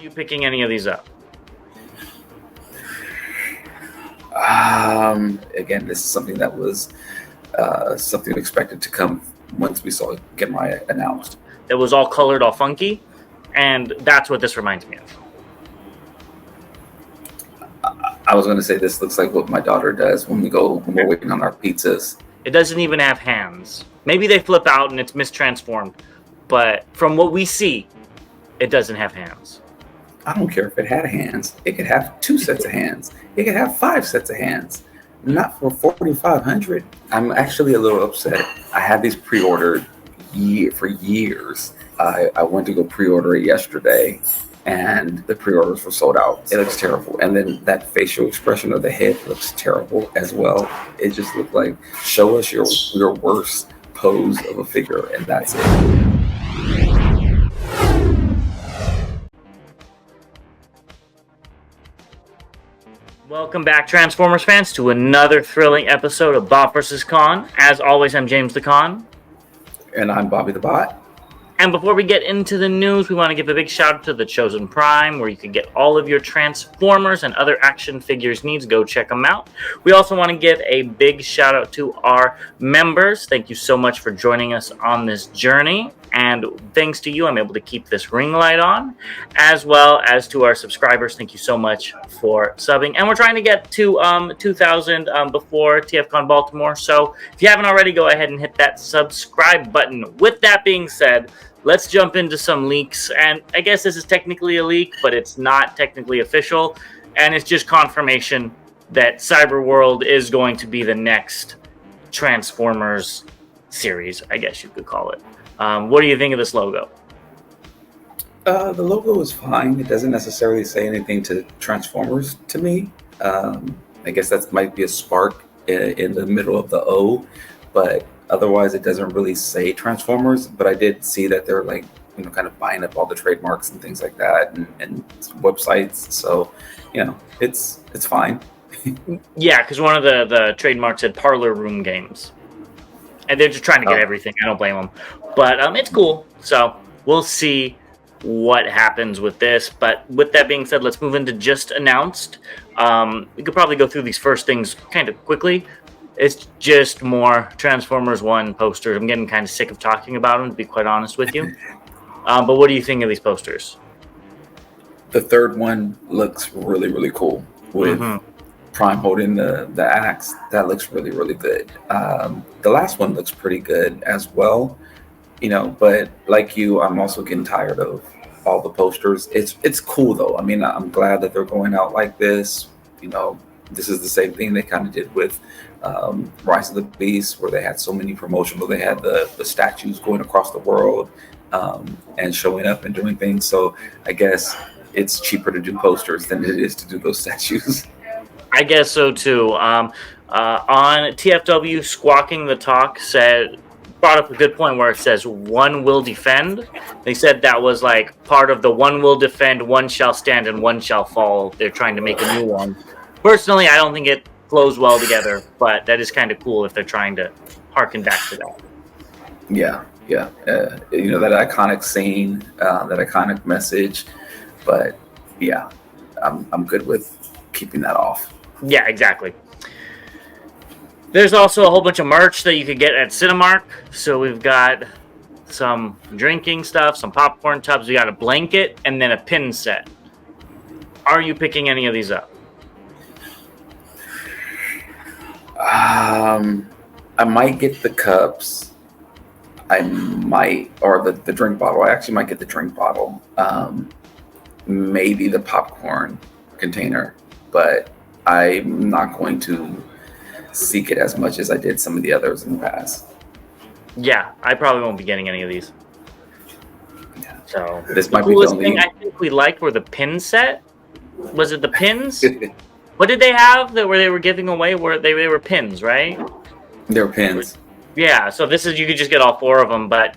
you picking any of these up? Again, this is something that was something expected to come once we saw Genmai announced. It was all colored, all funky, and that's what this reminds me of. I was going to say this looks like what my daughter does when we're waiting on our pizzas. It doesn't even have hands. Maybe they flip out and it's mistransformed, but from what we see, it doesn't have hands. I don't care if it had hands. It could have 2 sets of hands. It could have 5 sets of hands. Not for $4,500. I'm actually a little upset. I had these pre-ordered for years. I went to go pre-order it yesterday, and the pre-orders were sold out. It looks terrible. And then that facial expression of the head looks terrible as well. It just looked like, show us your worst pose of a figure, and that's it. Welcome back, Transformers fans, to another thrilling episode of Bot vs. Con. As always, I'm James the Con. And I'm Bobby the Bot. And before we get into the news, we want to give a big shout out to the Chosen Prime, where you can get all of your Transformers and other action figures needs. Go check them out. We also want to give a big shout out to our members. Thank you so much for joining us on this journey. And thanks to you, I'm able to keep this ring light on, as well as to our subscribers. Thank you so much for subbing. And we're trying to get to 2,000 before TFCon Baltimore. So if you haven't already, go ahead and hit that subscribe button. With that being said, let's jump into some leaks. And I guess this is technically a leak, but it's not technically official. And it's just confirmation that Cyberworld is going to be the next Transformers series, I guess you could call it. What do you think of this logo? The logo is fine. It doesn't necessarily say anything to Transformers to me. I guess that might be a spark in the middle of the O, but otherwise it doesn't really say Transformers. But I did see that they're like, kind of buying up all the trademarks and things like that and websites. So, it's fine. Yeah, because one of the trademarks said Parlor Room Games. And they're just trying to get everything. I don't blame them. But it's cool. So we'll see what happens with this. But with that being said, let's move into just announced. We could probably go through these first things kind of quickly. It's just more Transformers 1 posters. I'm getting kind of sick of talking about them, to be quite honest with you. But what do you think of these posters? The third one looks really, really cool. With Prime holding the axe, that looks really, really good. The last one looks pretty good as well, but like you, I'm also getting tired of all the posters. It's cool though. I mean, I'm glad that they're going out like this. This is the same thing they kind of did with Rise of the Beast, where they had so many promotions. They had the statues going across the world and showing up and doing things. So I guess it's cheaper to do posters than it is to do those statues. I guess so too. On TFW, Squawking the Talk brought up a good point where it says one will defend. They said that was like part of the one will defend, one shall stand, and one shall fall. They're trying to make a new one. Personally, I don't think it flows well together, but that is kind of cool if they're trying to harken back to that. Yeah. That iconic scene, that iconic message. But yeah, I'm good with keeping that off. Yeah, exactly. There's also a whole bunch of merch that you could get at Cinemark. So we've got some drinking stuff, some popcorn tubs. We got a blanket and then a pin set. Are you picking any of these up? I might get the cups. I might, or the drink bottle. I actually might get the drink bottle. Maybe the popcorn container, but I'm not going to seek it as much as I did some of the others in the past. Yeah, I probably won't be getting any of these. Yeah. So this the might be the coolest only thing I think we liked were the pin set. Was it the pins? What did they have where they were giving away? Where they were pins, right? They were pins. Yeah, so this is, you could just get all 4 of them, but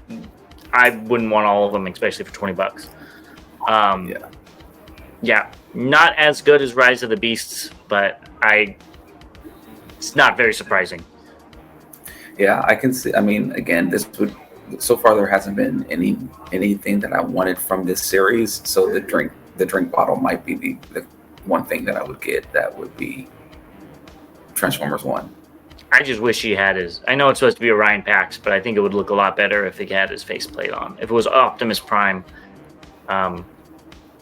I wouldn't want all of them, especially for $20. Yeah, not as good as Rise of the Beasts, but it's not very surprising. Yeah, I can see. I mean, again, so far there hasn't been anything that I wanted from this series. So the drink the drink bottle might be the one thing that I would get. That would be Transformers 1. I just wish he had his. I know it's supposed to be Orion Pax, but I think it would look a lot better if he had his faceplate on. If it was Optimus Prime,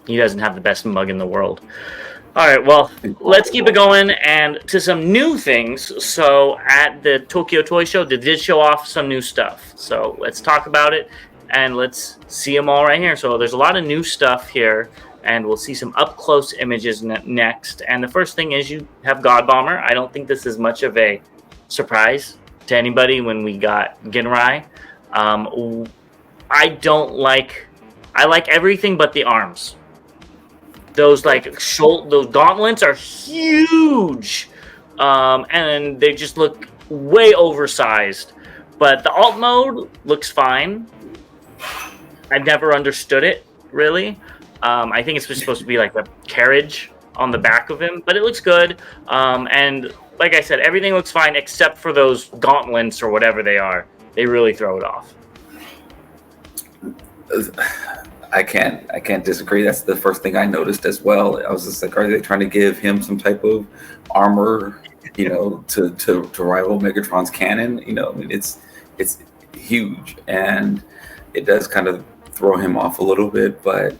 he doesn't have the best mug in the world. All right, well, let's keep it going and to some new things. So at the Tokyo Toy Show, they did show off some new stuff. So let's talk about it and let's see them all right here. So there's a lot of new stuff here, and we'll see some up-close images next. And the first thing is you have God Bomber. I don't think this is much of a surprise to anybody when we got Ginrai. I like everything but the arms. Those those gauntlets are huge, and they just look way oversized. But the alt mode looks fine. I've never understood it really. I think it's just supposed to be like a carriage on the back of him, but it looks good. And like I said, everything looks fine except for those gauntlets or whatever they are. They really throw it off. I can't disagree. That's the first thing I noticed as well. I was just like, are they trying to give him some type of armor, to rival Megatron's cannon? I mean, it's huge, and it does kind of throw him off a little bit. But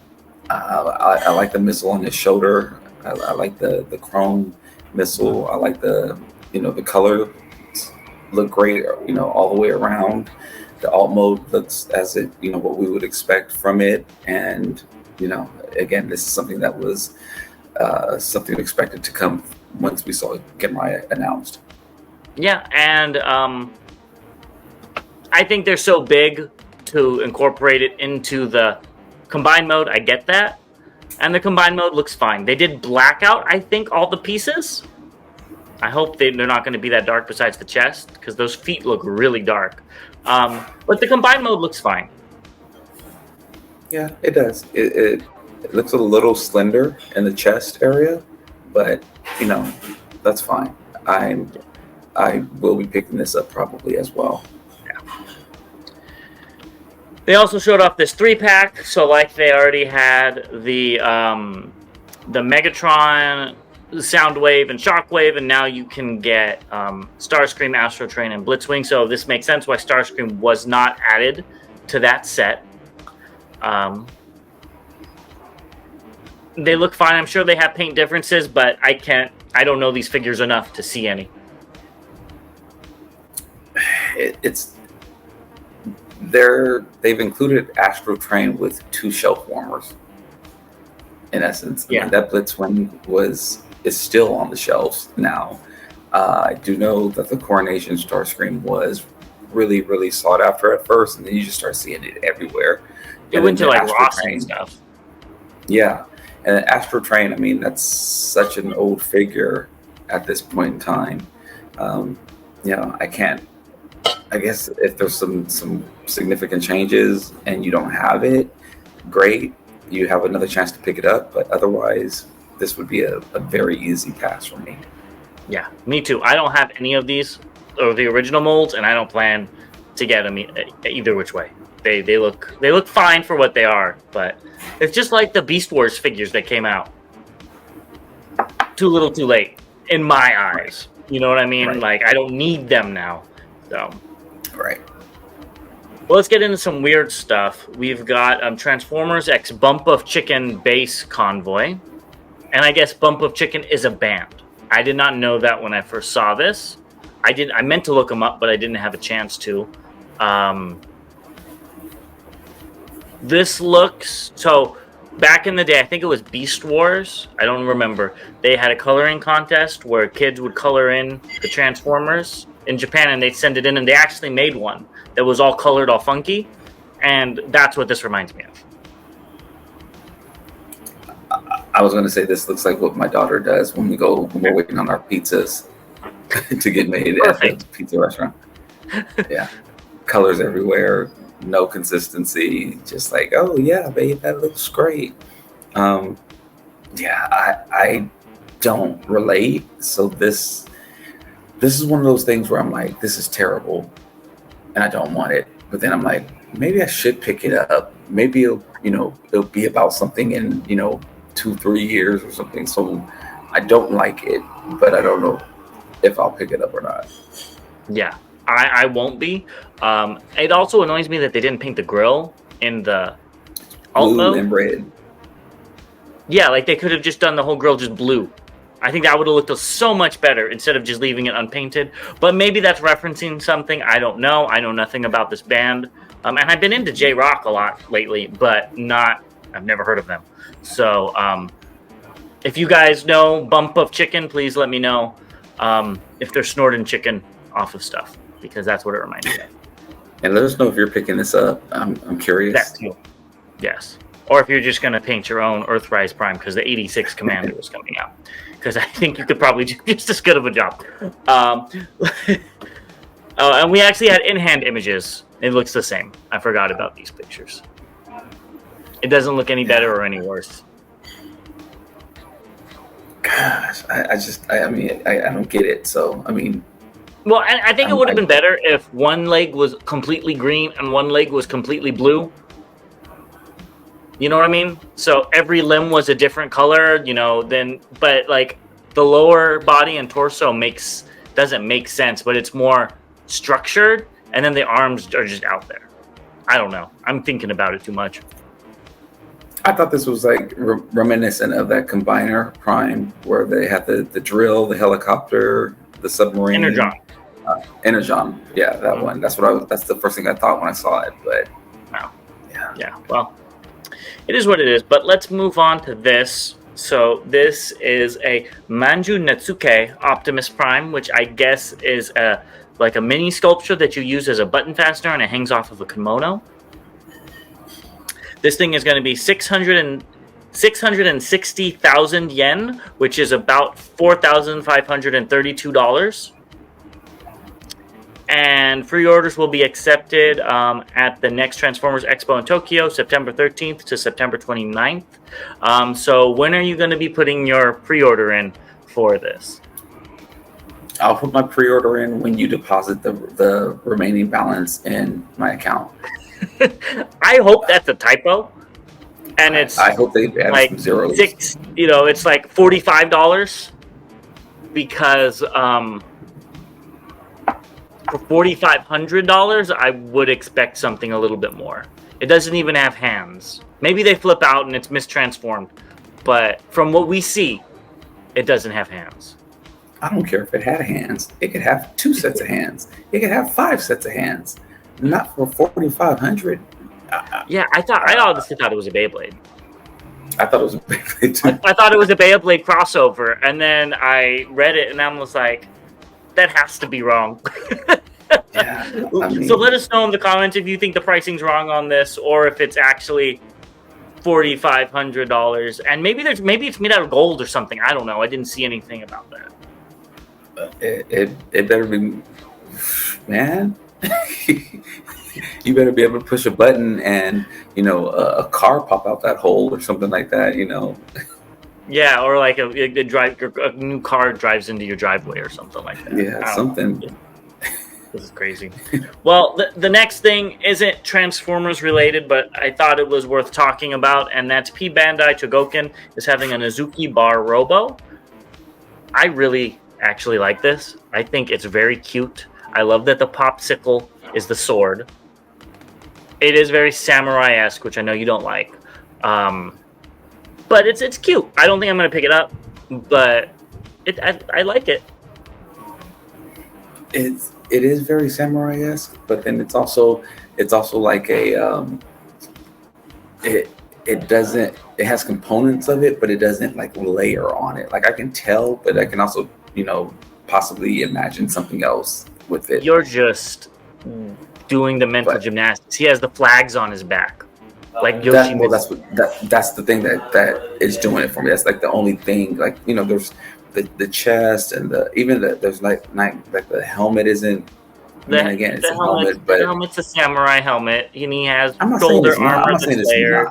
I like the missile on his shoulder. I like the chrome missile. I like the color look great. All the way around. The alt mode looks as what we would expect from it, and again, this is something that was something expected to come once we saw Ginrai announced. Yeah, and I think they're so big to incorporate it into the combined mode. I get that, and the combined mode looks fine. They did black out, I think, all the pieces. I hope they're not going to be that dark besides the chest, because those feet look really dark. But the combined mode looks fine. Yeah, it does. It looks a little slender in the chest area, but that's fine. I will be picking this up probably as well. Yeah. They also showed off this 3-pack. So like they already had the Megatron, Soundwave, and Shockwave, and now you can get Starscream, Astro Train, and Blitzwing. So this makes sense why Starscream was not added to that set. They look fine. I'm sure they have paint differences, but I don't know these figures enough to see any. They've included Astro Train with 2 shelf warmers. In essence, yeah. I mean, that Blitzwing is still on the shelves now. I do know that the Coronation Starscream was really, really sought after at first, and then you just start seeing it everywhere. It went to like Ross and stuff. Yeah, and Astro Train, I mean, that's such an old figure at this point in time. I guess if there's some significant changes and you don't have it, great. You have another chance to pick it up, but otherwise, this would be a very easy pass for me. Yeah, me too. I don't have any of these or the original molds, and I don't plan to get them either which way. They look fine for what they are, but it's just like the Beast Wars figures that came out. Too little, too late, in my eyes. You know what I mean? Right. Like I don't need them now. So, right. Well, let's get into some weird stuff. We've got Transformers X Bump of Chicken Base Convoy. And I guess Bump of Chicken is a band. I did not know that when I first saw this. I meant to look them up, but I didn't have a chance to. This looks... So, back in the day, I think it was Beast Wars. I don't remember. They had a coloring contest where kids would color in the Transformers in Japan, and they'd send it in, and they actually made one that was all colored, all funky. And that's what this reminds me of. I was going to say this looks like what my daughter does when we're waiting on our pizzas to get made at the pizza restaurant. Yeah, colors everywhere, no consistency, just like, oh yeah, babe, that looks great. I don't relate. So this is one of those things where I'm like, this is terrible, and I don't want it. But then I'm like, maybe I should pick it up. Maybe it'll be about something in 2-3 years or something. So I don't like it, but I don't know if I'll pick it up or not. Yeah, I won't be. It also annoys me that they didn't paint the grill in the alt Blue mode. and red. Yeah, like they could have just done the whole grill just blue. I think that would have looked so much better instead of just leaving it unpainted. But maybe that's referencing something. I don't know. I know nothing about this band. And I've been into J-Rock a lot lately, but I've never heard of them. So if you guys know Bump of Chicken, please let me know if they're snorting chicken off of stuff, because that's what it reminds me of. And let us know if you're picking this up. I'm curious. That too. Yes. Or if you're just going to paint your own Earthrise Prime, because the 86 Commander is coming out. Because I think you could probably do just as good of a job. And we actually had in-hand images. It looks the same. I forgot about these pictures. It doesn't look any better or any worse. Gosh, I mean, I don't get it. So, I mean... Well, I think it would have been better if one leg was completely green and one leg was completely blue. You know what I mean? So every limb was a different color, but like the lower body and torso doesn't make sense, but it's more structured, and then the arms are just out there. I don't know. I'm thinking about it too much. I thought this was like reminiscent of that Combiner Prime where they had the drill, the helicopter, the submarine. Energon. Yeah, that one. That's the first thing I thought when I saw it, but wow. Yeah. Well, it is what it is, but let's move on to this. So this is a Manju Netsuke Optimus Prime, which I guess is like a mini sculpture that you use as a button fastener, and it hangs off of a kimono. This thing is going to be 660,000 yen, which is about $4,532. And pre-orders will be accepted at the next Transformers Expo in Tokyo, September 13th to September 29th. So when are you going to be putting your pre-order in for this? I'll put my pre-order in when you deposit the remaining balance in my account. I hope that's a typo. And it's I hope they add like some zeros. It's like $45 because for $4,500, I would expect something a little bit more. It doesn't even have hands. Maybe they flip out and it's mistransformed, but from what we see, it doesn't have hands. I don't care if it had hands. It could have 2 sets of hands. It could have 5 sets of hands. Not for $4,500. Yeah, I honestly thought it was a Beyblade. I thought it was a Beyblade too. I thought it was a Beyblade crossover, and then I read it and I was like, that has to be wrong. Yeah, I mean, so let us know in the comments if you think the pricing's wrong on this, or if it's actually $4,500. And maybe it's made out of gold or something. I don't know. I didn't see anything about that. it better be, man. You better be able to push a button and a car pop out that hole or something like that. Yeah, or like a new car drives into your driveway or something like that. Yeah, something. This is crazy. Well, the next thing isn't Transformers related, but I thought it was worth talking about, and that's P Bandai Chogokin is having a Nezuki Bar Robo. I really actually like this. I think it's very cute. I love that the popsicle is the sword. It is very samurai-esque, which I know you don't like. But it's cute. I don't think I'm going to pick it up, but I like it. It is very samurai-esque, but then it's also like a it has components of it, but it doesn't like layer on it. Like I can tell, but I can also possibly imagine something else with it. You're just doing the mental gymnastics. He has the flags on his back, like Yoshi. That's the thing that is doing it for me. That's like the only thing. Like there's the chest and there's like the helmet isn't. Again, it's a helmet, but the helmet's a samurai helmet, and he has shoulder armor that's layered.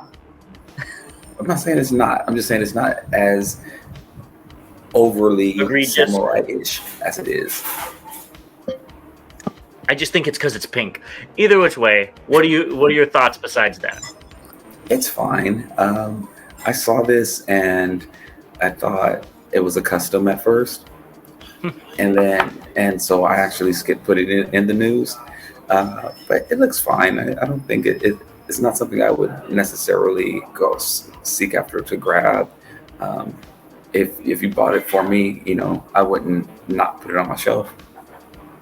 I'm not saying it's not. I'm just saying it's not as overly samurai-ish as it is. I just think it's because it's pink. Either which way, what are your thoughts besides that? It's fine. I saw this and I thought it was a custom at first, and so I actually put it in the news. But it looks fine. I don't think it's not something I would necessarily go seek after to grab. Um, if you bought it for me, I wouldn't not put it on my shelf.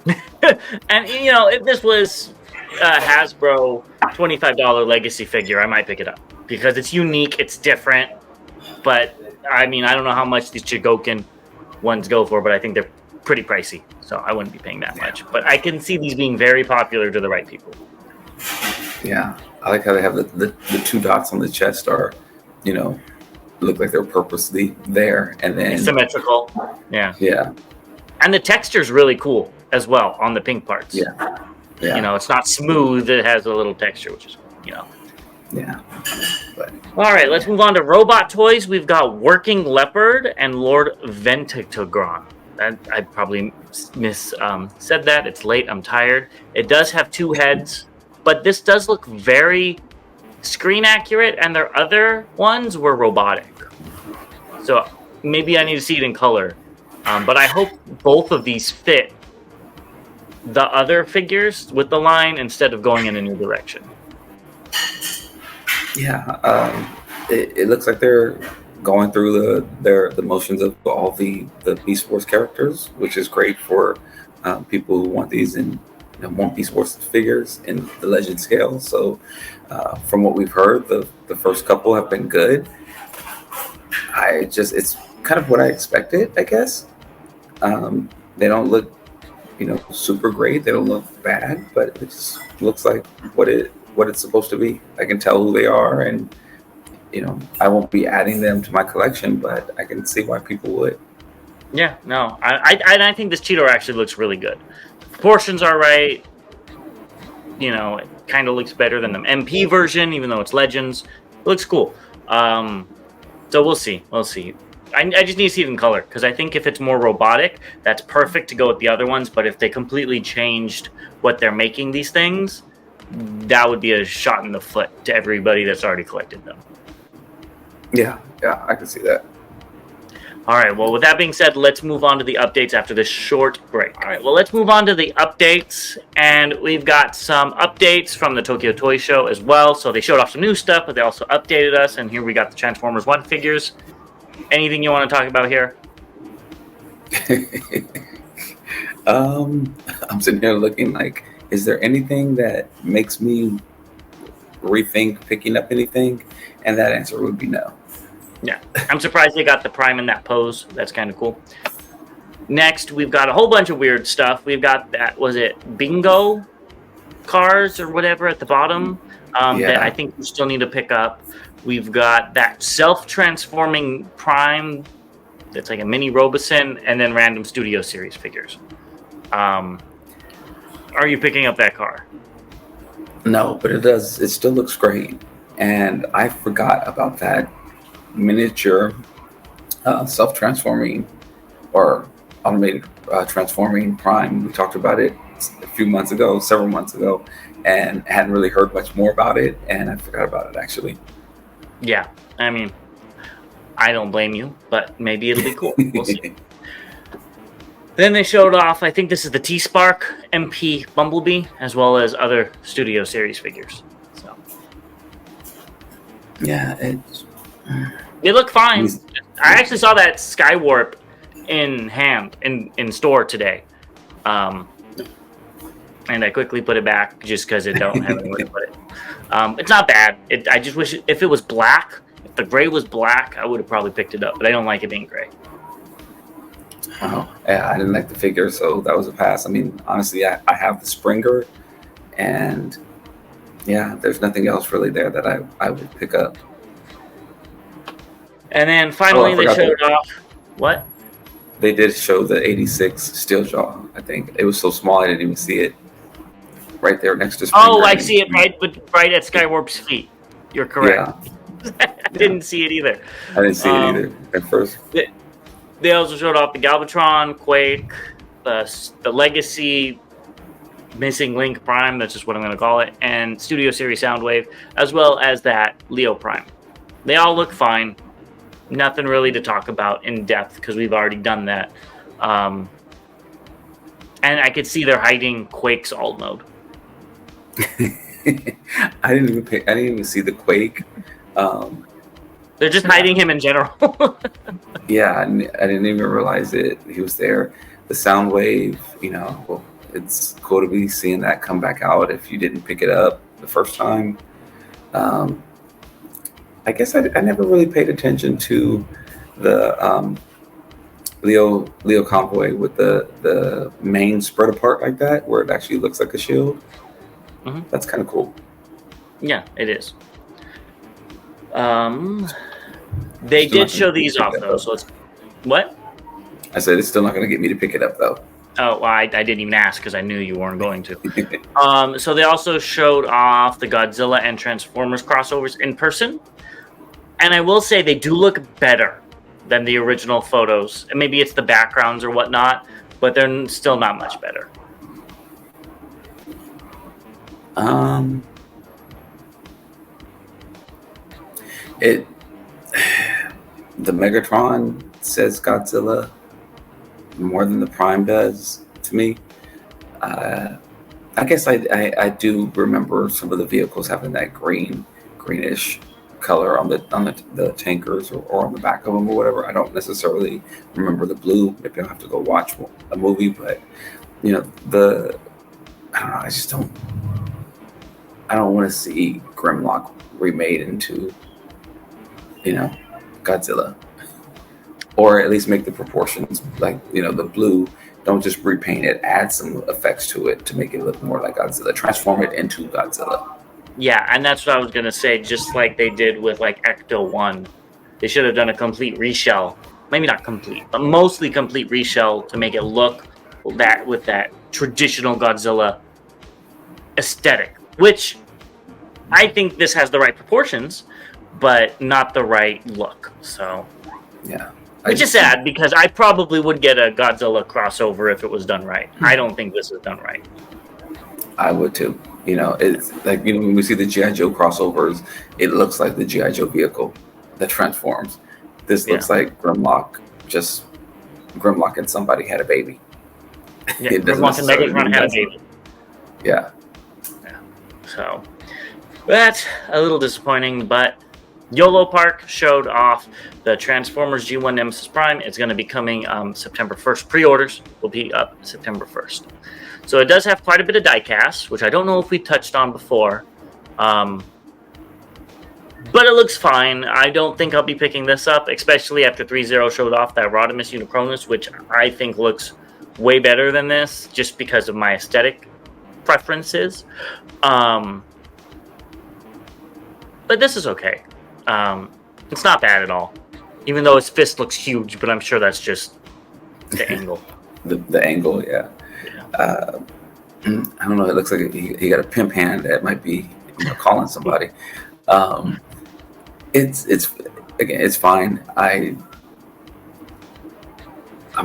And if this was Hasbro $25 legacy figure, I might pick it up because it's unique, it's different. But I mean, I don't know how much these Chigokin ones go for, but I think they're pretty pricey, so I wouldn't be paying that much. But I can see these being very popular to the right people. Yeah, I like how they have the two dots on the chest are, look like they're purposely there, and then symmetrical. Yeah. And the texture's really cool as well on the pink parts. Yeah. It's not smooth. It has a little texture, which is, Yeah. But All right, let's move on to robot toys. We've got Working Leopard and Lord Ventigron. I probably said that. It's late. I'm tired. It does have two heads, but this does look very screen accurate, and their other ones were robotic. So maybe I need to see it in color. But I hope both of these fit the other figures with the line instead of going in a new direction. yeah, it looks like they're going through the motions of all the Beast Wars characters, which is great for people who want these in want Beast Wars figures in the Legend scale. So from what we've heard, the first couple have been good. It's kind of what I expected, I guess. They don't look super great. They don't look bad, but it just looks like what it's supposed to be. I can tell who they are, and I won't be adding them to my collection, but I can see why people would. Yeah, no, I think this Cheetor actually looks really good. Proportions are right. It kind of looks better than the MP version, even though it's Legends. It looks cool. So we'll see. I just need to see it in color, because I think if it's more robotic, that's perfect to go with the other ones. But if they completely changed what they're making these things, that would be a shot in the foot to everybody that's already collected them. Yeah, I can see that. All right, well, with that being said, let's move on to the updates after this short break. All right, well, let's move on to the updates, and we've got some updates from the Tokyo Toy Show as well. So they showed off some new stuff, but they also updated us, and here we got the Transformers 1 figures. Anything you want to talk about here? I'm sitting here looking like, is there anything that makes me rethink picking up anything? And that answer would be no. Yeah, I'm surprised they got the Prime in that pose. That's kind of cool. Next, we've got a whole bunch of weird stuff. We've got that, was it bingo cars or whatever at the bottom that I think we still need to pick up. We've got that self-transforming Prime that's like a mini Roboson, and then random Studio Series figures. Are you picking up that car? No, but it still looks great. And I forgot about that miniature self-transforming or automated transforming Prime. We talked about it several months ago, and hadn't really heard much more about it, and I forgot about it actually. Yeah, I mean, I don't blame you, but maybe it'll be cool. We'll see. Then they showed off, I think this is the T-Spark MP Bumblebee, as well as other Studio Series figures. So, yeah, they look fine. I actually saw that Skywarp in store today, and I quickly put it back just because it don't have anywhere to put it. It's not bad. I just wish if it was black, if the gray was black, I would have probably picked it up. But I don't like it being gray. Oh, yeah, I didn't like the figure, so that was a pass. I mean, honestly, I have the Springer, and yeah, there's nothing else really there that I would pick up. And then finally, they showed off what? They did show the 86 Steeljaw. I think it was so small I didn't even see it. Right there next to Springer. Oh, I see it right at Skywarp's feet. You're correct. Yeah. I didn't see it either. I didn't see it either at first. They also showed off the Galvatron, Quake, the Legacy, Missing Link Prime, that's just what I'm going to call it, and Studio Series Soundwave, as well as that Leo Prime. They all look fine. Nothing really to talk about in depth because we've already done that. And I could see they're hiding Quake's alt mode. I didn't even see the Quake. They're just hiding him in general. Yeah, I didn't even realize he was there. The Soundwave, well, it's cool to be seeing that come back out if you didn't pick it up the first time. I guess I never really paid attention to the Leo Convoy with the main spread apart like that, where it actually looks like a shield. Mm-hmm. That's kind of cool. Yeah, it is. They did show these off though, so it's what? I said it's still not going to get me to pick it up though. Oh, well, I didn't even ask because I knew you weren't going to. So they also showed off the Godzilla and Transformers crossovers in person, and I will say they do look better than the original photos. And maybe it's the backgrounds or whatnot, but they're still not much better. The Megatron says Godzilla more than the Prime does to me. I guess I do remember some of the vehicles having that greenish color on the tankers or on the back of them or whatever. I don't necessarily remember the blue. Maybe I'll have to go watch a movie, but I don't know. I don't want to see Grimlock remade into Godzilla, or at least make the proportions like the blue. Don't just repaint it. Add some effects to it to make it look more like Godzilla. Transform it into Godzilla. Yeah, and that's what I was gonna say. Just like they did with like Ecto 1, they should have done a complete reshell. Maybe not complete, but mostly complete reshell to make it look that with that traditional Godzilla aesthetic. Which I think this has the right proportions, but not the right look. So yeah, which is sad because I probably would get a Godzilla crossover if it was done right. I don't think this is done right. I would too. It's like when we see the G.I. Joe crossovers, it looks like the G.I. Joe vehicle that transforms. This looks like Grimlock and somebody had a baby. Yeah, Grimlock and Megatron had a baby. Yeah. So that's a little disappointing, but YOLO Park showed off the Transformers G1 Nemesis Prime. It's going to be coming September 1st. Pre-orders will be up September 1st. So it does have quite a bit of diecast, which I don't know if we touched on before. But it looks fine. I don't think I'll be picking this up, especially after 3.0 showed off that Rodimus Unicronus, which I think looks way better than this, just because of my aesthetic preferences. But this is okay. It's not bad at all. Even though his fist looks huge, but I'm sure that's just the angle. The angle, yeah. I don't know. It looks like he got a pimp hand that might be calling somebody. It's fine. I'm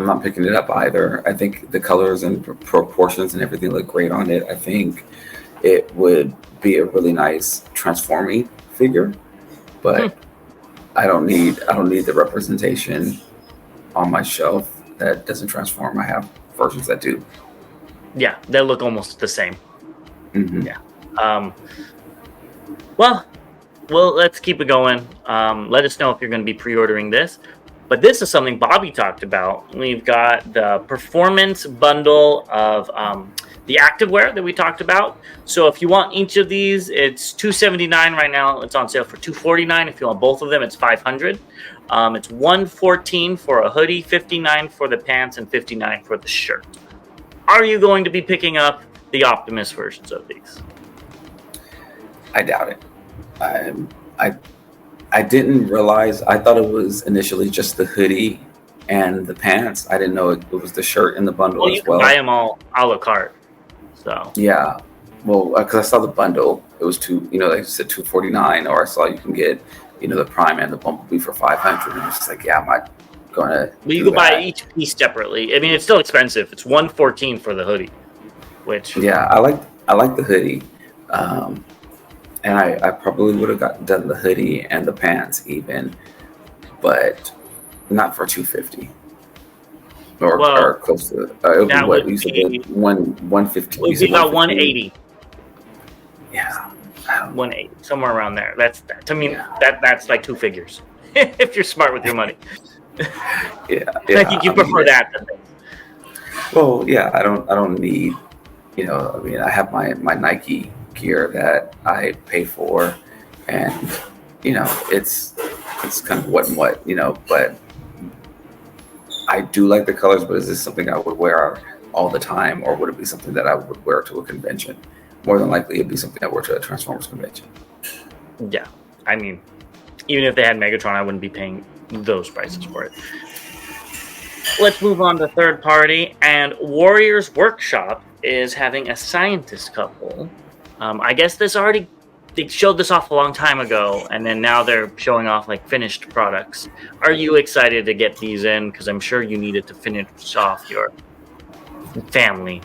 not picking it up either. I think the colors and proportions and everything look great on it. I think it would be a really nice transforming figure, but I don't need the representation on my shelf that doesn't transform. I have versions that do. Yeah, they look almost the same. Mm-hmm. Yeah. Well, let's keep it going. Let us know if you're going to be pre-ordering this. But this is something Bobby talked about. We've got the performance bundle of the activewear that we talked about. So if you want each of these, it's $279 right now. It's on sale for $249. If you want both of them, it's $500. It's $114 for a hoodie, $59 for the pants, and $59 for the shirt. Are you going to be picking up the Optimus versions of these? I doubt it. I didn't realize. I thought it was initially just the hoodie and the pants. I didn't know it was the shirt in the bundle as well. You can buy them all a la carte. So yeah, well, because I saw the bundle, it was like I said, $249, or I saw you can get the Prime and the Bumblebee for $500. And it's just like, yeah, I'm not gonna. But you can buy each piece separately. I mean, it's still expensive. It's $114 for the hoodie, which I like the hoodie. And I probably would have done the hoodie and the pants even, but not for 250 or Well, close to. It would be that what would you said, be 150. it You would be said about 150. 180. Yeah. 180, somewhere around there. That's to me Yeah. that's like two figures. If you're smart with your money. Yeah. I think you prefer that than this. Well, yeah, I don't need, I mean, I have my Nike gear that I pay for, and it's kind of what and what, but I do like the colors. But is this something I would wear all the time, or would it be something that I would wear to a convention? More than likely, it'd be something I wear to a Transformers convention. Yeah, I mean, even if they had Megatron, I wouldn't be paying those prices for it. Let's move on to third party, and Warriors Workshop is having a scientist couple. I guess they showed this off a long time ago, and then now they're showing off like finished products. Are you excited to get these in? Because I'm sure you needed to finish off your family.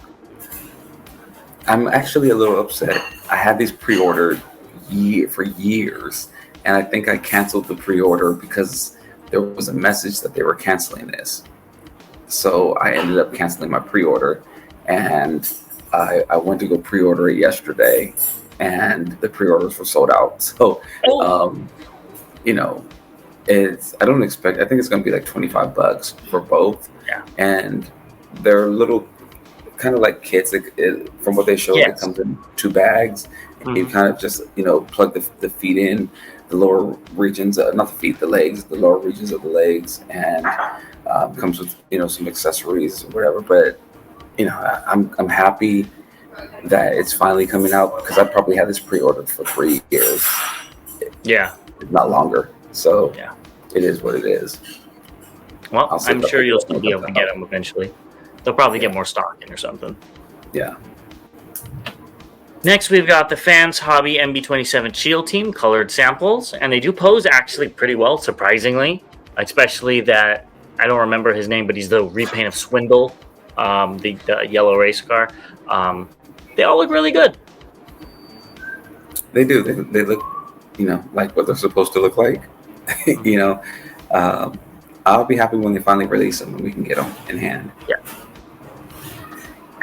I'm actually a little upset. I had these pre-ordered for years, and I think I canceled the pre-order because there was a message that they were canceling this. So I ended up canceling my pre-order, and I went to go pre-order it yesterday, and the pre-orders were sold out. So, I don't expect. I think it's going to be like $25 for both. Yeah. And they're little, kind of like kits. From what they showed, It comes in 2 bags. Mm-hmm. You kind of just plug the feet in, the lower regions, not the feet, the legs, the lower regions of the legs, and comes with some accessories or whatever. But I'm happy that it's finally coming out, because I probably had this pre-ordered for 3 years. Yeah, if not longer. So yeah, it is what it is. Well, I'm sure you'll still be able to get them eventually. They'll probably get more stock in or something. Yeah. Next, we've got the Fans Hobby MB27 Shield Team colored samples, and they do pose actually pretty well, surprisingly. Especially that, I don't remember his name, but he's the repaint of Swindle, the yellow race car. They all look really good. They do. They look, like what they're supposed to look like. I'll be happy when they finally release them and we can get them in hand. Yeah.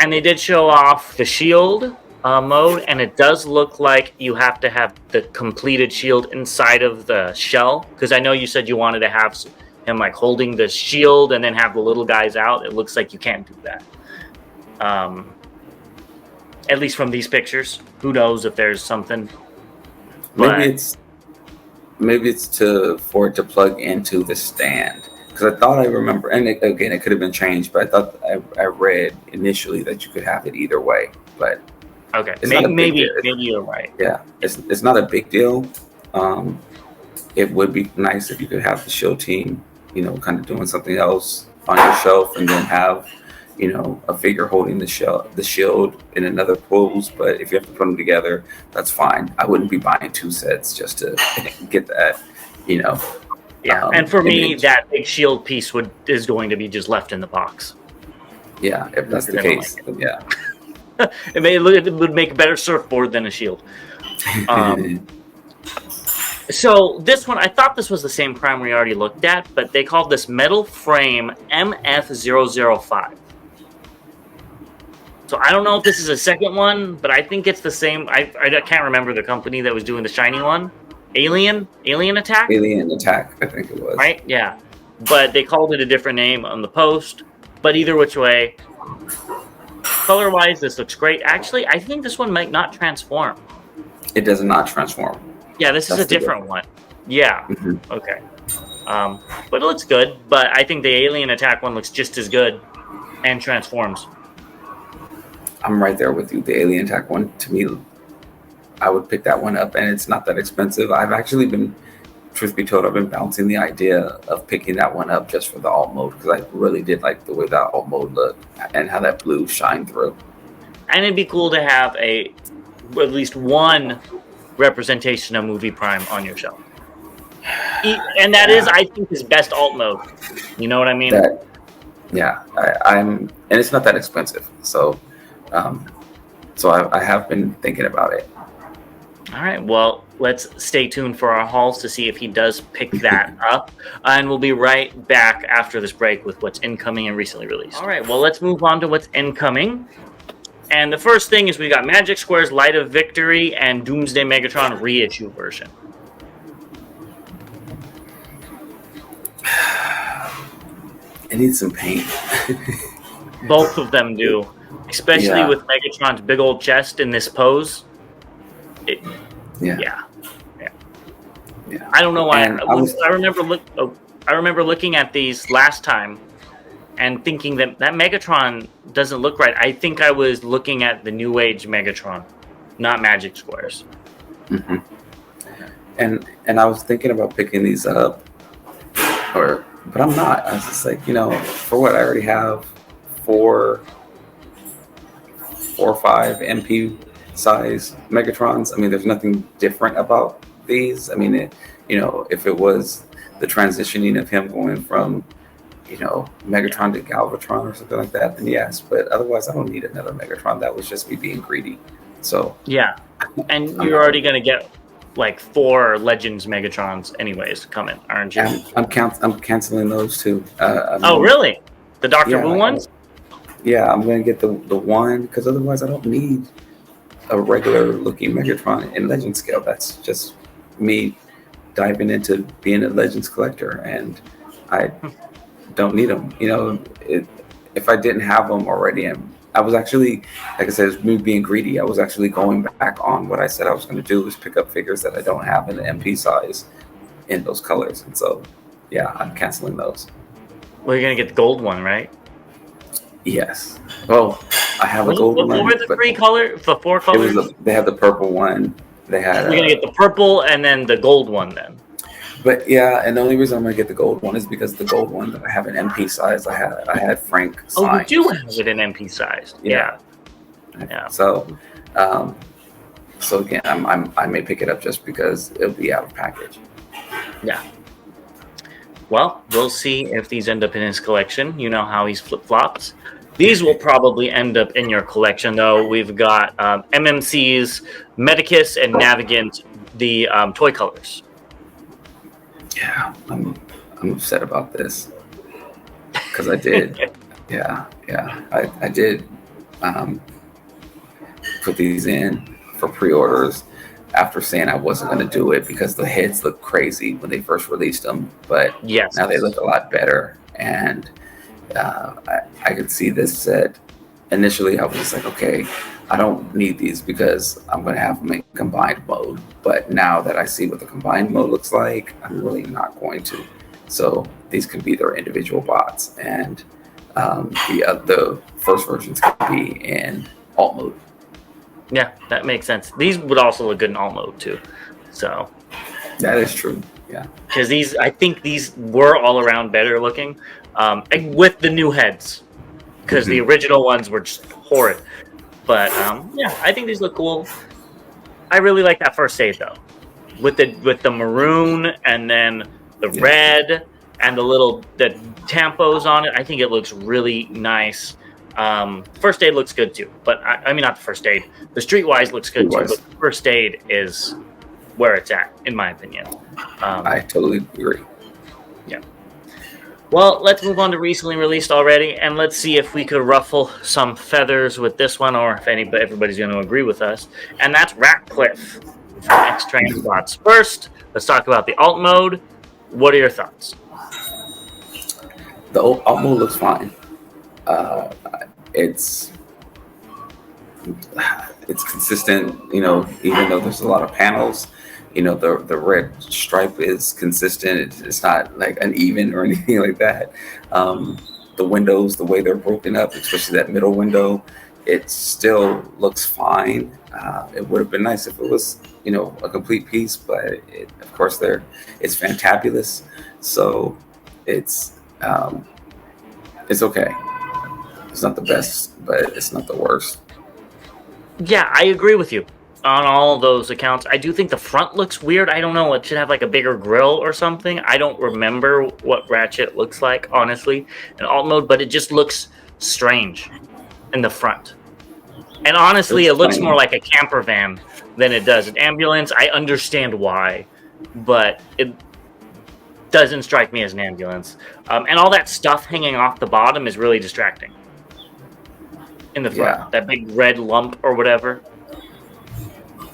And they did show off the shield mode, and it does look like you have to have the completed shield inside of the shell, because I know you said you wanted to have him like holding the shield and then have the little guys out. It looks like you can't do that. At least from these pictures. Who knows if there's something. Maybe it's for it to plug into the stand. Because I thought I remember, and it could have been changed, but I thought I read initially that you could have it either way. But okay, maybe you're right. Yeah, it's not a big deal. It would be nice if you could have the shield team, kind of doing something else on your shelf, and then have, a figure holding the shield in another pose. But if you have to put them together, that's fine. I wouldn't be buying 2 sets just to get that, Yeah, and for me, that big shield piece is going to be just left in the box. Yeah, if that's the case, then yeah. It would make a better surfboard than a shield. So this one, I thought this was the same Prime we already looked at, but they called this Metal Frame MF005. So I don't know if this is a second one, but I think it's the same. I can't remember the company that was doing the shiny one. Alien Attack? Alien Attack, I think it was. Right? Yeah. But they called it a different name on the post. But either which way, color-wise, this looks great. Actually, I think this one might not transform. It does not transform. Yeah, this is a different one. Yeah. Mm-hmm. Okay. But it looks good. But I think the Alien Attack one looks just as good and transforms. I'm right there with you. The Alien Attack one, to me, I would pick that one up, and it's not that expensive. I've actually been, truth be told, I've been bouncing the idea of picking that one up just for the alt mode, because I really did like the way that alt mode looked and how that blue shined through. And it'd be cool to have at least one representation of Movie Prime on your shelf. And that is, I think, his best alt mode. You know what I mean? And it's not that expensive, so I have been thinking about it. All right, well, let's stay tuned for our hauls to see if he does pick that up. And we'll be right back after this break with what's incoming and recently released. All right, well, let's move on to what's incoming. And the first thing is we got Magic Square's Light of Victory and Doomsday Megatron reissue version. It needs some paint. Both of them do, especially with Megatron's big old chest in this pose. Yeah. I don't know why. I remember looking at these last time and thinking that Megatron doesn't look right. I think I was looking at the New Age Megatron, not Magic Squares. Mm-hmm. And I was thinking about picking these up, but I'm not. I was just like, for what I already have 4 or 5 MP size Megatrons. I mean, there's nothing different about these. I mean, if it was the transitioning of him going from, Megatron to Galvatron or something like that, then yes. But otherwise, I don't need another Megatron. That was just me being greedy. So yeah, and you're already gonna get like 4 Legends Megatrons anyways coming, aren't you? I'm canceling those too. Really? The Dr. Wu ones? Yeah, I'm gonna get the one because otherwise I don't need a regular looking Megatron in Legend scale. That's just me diving into being a Legends collector, and I don't need them. If I didn't have them already, I was actually, like I said, it's me being greedy. I was actually going back on what I said I was going to do, is pick up figures that I don't have in the MP size in those colors, and so yeah, I'm canceling those. Well, you're gonna get the gold one, right? Yes. Well, I have a gold one. What were the 4 colors? They had the purple one. They had. You're gonna get the purple and then the gold one then. But yeah, and the only reason I'm gonna get the gold one is because the gold one that I have in MP size, I had Frank signed. Oh, you do have it in MP size. Yeah. So again, I may pick it up just because it'll be out of package. Yeah. Well, we'll see if these end up in his collection. You know how he's flip-flops. These will probably end up in your collection, though. We've got MMC's Medicus and Navigant, the toy colors. Yeah, I'm upset about this because I did. I did put these in for pre-orders after saying I wasn't going to do it because the heads looked crazy when they first released them, but now they look a lot better, and I could see this set. Initially, I was just like, okay, I don't need these because I'm going to have them in combined mode, but now that I see what the combined mode looks like, I'm really not going to. So these could be their individual bots, and the first versions could be in alt mode. Yeah, that makes sense. These would also look good in alt mode too. So that is true. Yeah, because I think these were all around better looking, with the new heads. Because the original ones were just horrid. But I think these look cool. I really like that first aid though, with the maroon and then the red and the tampos on it. I think it looks really nice. First aid looks good too, but I mean not the first aid. The Streetwise looks good too, but first aid is where it's at, in my opinion. I totally agree. Yeah. Well, let's move on to recently released already, and let's see if we could ruffle some feathers with this one, or if everybody's going to agree with us. And that's Ratcliffe from X-Transbots. First, let's talk about the alt mode. What are your thoughts? The alt mode looks fine. It's consistent, even though there's a lot of panels. The red stripe is consistent. It's not like uneven or anything like that. The windows, the way they're broken up, especially that middle window, it still looks fine. It would have been nice if it was, a complete piece, but of course it's fantabulous. So it's okay. It's not the best, but it's not the worst. Yeah, I agree with you on all of those accounts. I do think the front looks weird. I don't know. It should have like a bigger grill or something. I don't remember what Ratchet looks like, honestly, in alt mode, but it just looks strange in the front. And honestly, it looks plain. more like a camper van than it does an ambulance. I understand why, but it doesn't strike me as an ambulance. And all that stuff hanging off the bottom is really distracting. In the front, Yeah. that big red lump or whatever.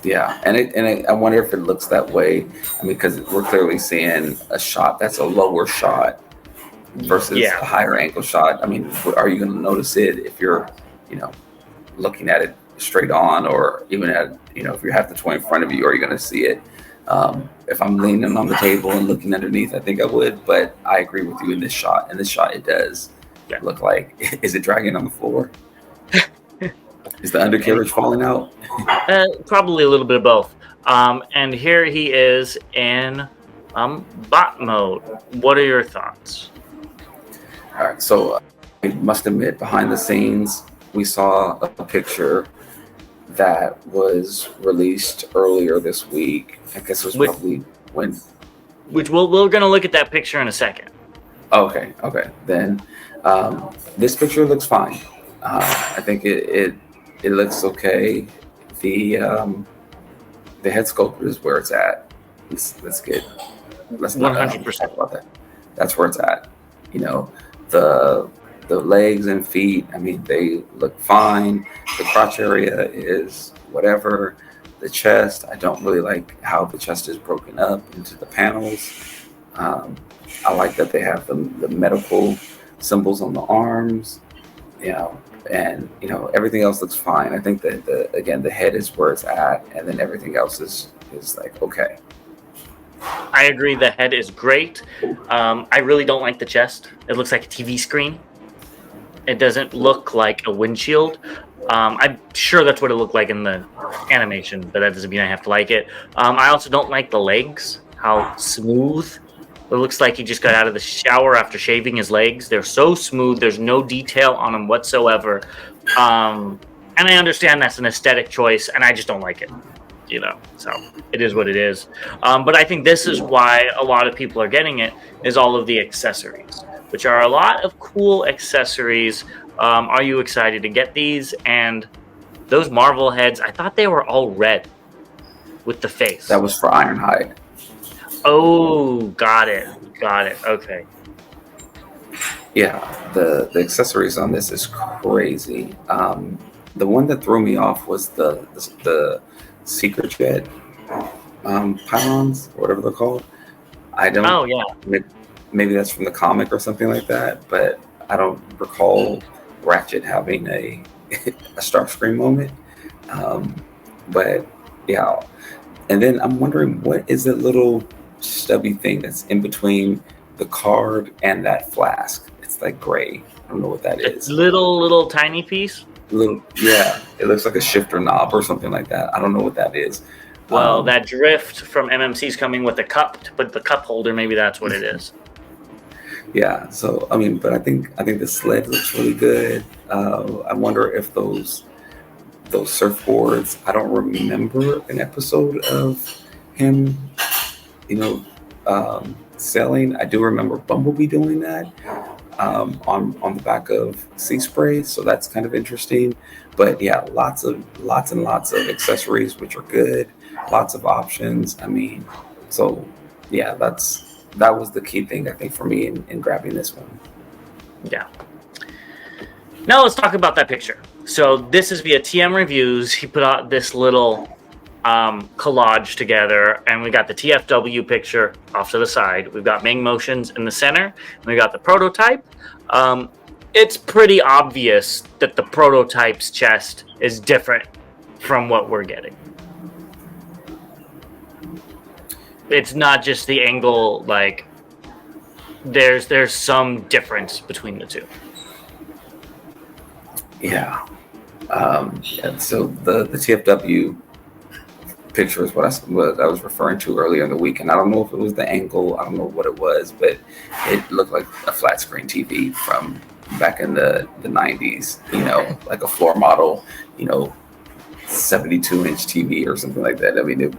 Yeah, I wonder if it looks that way. I mean, because we're clearly seeing a shot that's a lower shot versus Yeah. a higher angle shot. I mean, are you going to notice it if you're, looking at it straight on, or even at, if you have the toy in front of you, are you going to see it? If I'm leaning on the table and looking underneath, I think I would. But I agree with you in this shot. In this shot, it does look like. Is it dragging on the floor? Is the undercarriage falling out? Probably a little bit of both. And here he is in bot mode. What are your thoughts? All right, so I must admit, behind the scenes, we saw a picture that was released earlier this week. I guess it was probably when. Which we're going to look at that picture in a second. Okay. Then this picture looks fine. I think it looks okay. The head sculpt is where it's at. Let's not 100% about that. That's where it's at. The legs and feet, I mean, they look fine. The crotch area is whatever. The chest, I don't really like how the chest is broken up into the panels. I like that they have the medical symbols on the arms, and everything else looks fine. I think that the head is where it's at, and then everything else is like okay. I agree. The head is great. I really don't like the chest. It looks like a TV screen. It doesn't look like a windshield. I'm sure that's what it looked like in the animation, but that doesn't mean I have to like it. I also don't like the legs, how smooth. It looks like he just got out of the shower after shaving his legs. They're so smooth. There's no detail on them whatsoever. And I understand that's an aesthetic choice, and I just don't like it. So it is what it is. But I think this is why a lot of people are getting it, is all of the accessories, which are a lot of cool accessories. Are you excited to get these? And those Marvel heads, I thought they were all red with the face. That was for Ironhide. Oh, got it. Okay. Yeah, the accessories on this is crazy. The one that threw me off was the Secret Jet pylons, or whatever they're called. I don't. Oh yeah. Maybe that's from the comic or something like that, but I don't recall Ratchet having a Starscream moment. But yeah, and then I'm wondering, what is that little stubby thing that's in between the card and that flask? It's like gray. I don't know what that is. Little tiny piece. Yeah, it looks like a shifter knob or something like that. I don't know what that is. Well, that drift from MMC's coming with a cup to put the cup holder. Maybe that's what it is. Yeah. So I mean, but I think the sled looks really good. I wonder if those surfboards. I don't remember an episode of him, sailing. I do remember Bumblebee doing that. On the back of Sea Spray, so that's kind of interesting. But yeah, lots and lots of accessories, which are good. Lots of options. I mean, so yeah, that was the key thing I think for me in grabbing this one. Yeah. Now let's talk about that picture. So this is via TM Reviews. He put out this little collage together, and we got the TFW picture off to the side. We've got Ming Motions in the center, and we got the prototype. It's pretty obvious that the prototype's chest is different from what we're getting. It's not just the angle, like there's some difference between the two. Yeah. And so the TFW picture is what I was referring to earlier in the week, and I don't know if it was the angle, I don't know what it was, but it looked like a flat screen TV from back in the 90s, like a floor model, 72-inch TV or something like that. I mean, it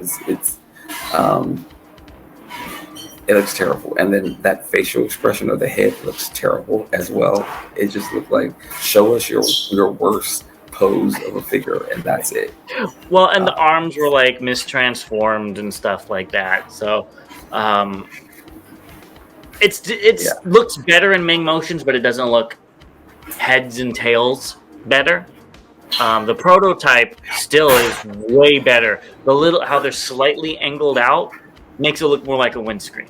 looks terrible, and then that facial expression of the head looks terrible as well. It just looked like, show us your worst pose of a figure, and that's it. Well, and the arms were like mistransformed and stuff like that. So, it's looks better in Ming Motions, but it doesn't look heads and tails better. The prototype still is way better. How they're slightly angled out makes it look more like a windscreen.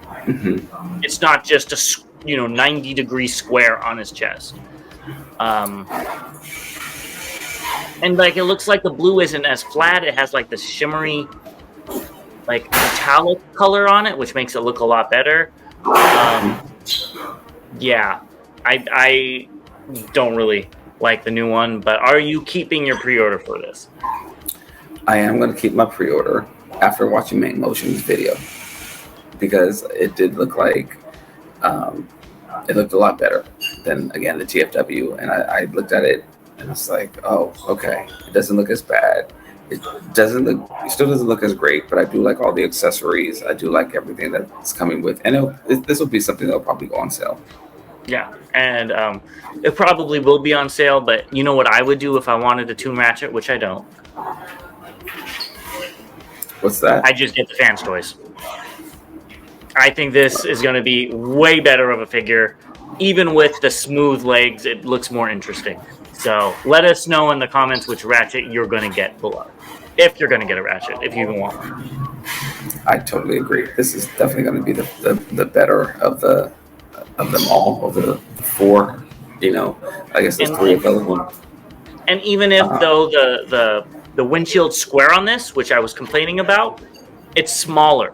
Mm-hmm. It's not just a 90-degree square on his chest. And like it looks like the blue isn't as flat. It has like the shimmery, like metallic color on it, which makes it look a lot better. Yeah, I don't really like the new one, but are you keeping your pre-order for this? I am going to keep my pre-order after watching Main Motion's video, because it did look like it looked a lot better than, again, the TFW. And I looked at it and it's like, oh, okay, it doesn't look as bad. It still doesn't look as great, but I do like all the accessories. I do like everything that's coming with, and this will be something that'll probably go on sale. Yeah, and it probably will be on sale, but you know what I would do if I wanted to Toon Ratchet, which I don't? What's that? I just get the fans' toys. I think this is going to be way better of a figure. Even with the smooth legs, it looks more interesting. So let us know in the comments which Ratchet you're going to get below. If you're going to get a Ratchet, if you even want one. I totally agree. This is definitely going to be the better of them all, of the four. I guess there's three available. And even if though the windshield square on this, which I was complaining about, it's smaller,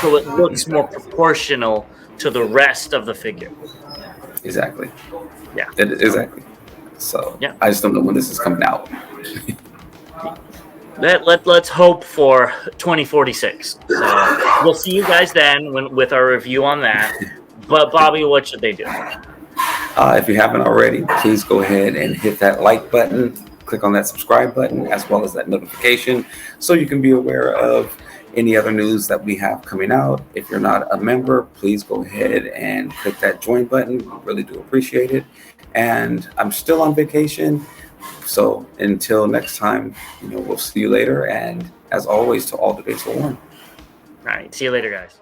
so it looks more proportional to the rest of the figure. Exactly. Yeah. Exactly. So yeah. I just don't know when this is coming out. Let's hope for 2046. So we'll see you guys then with our review on that. But Bobby, what should they do? If you haven't already, please go ahead and hit that like button. Click on that subscribe button, as well as that notification, so you can be aware of any other news that we have coming out. If you're not a member, please go ahead and click that join button. We really do appreciate it. And I'm still on vacation, so until next time, we'll see you later. And as always, to all debates are won. All right, see you later, guys.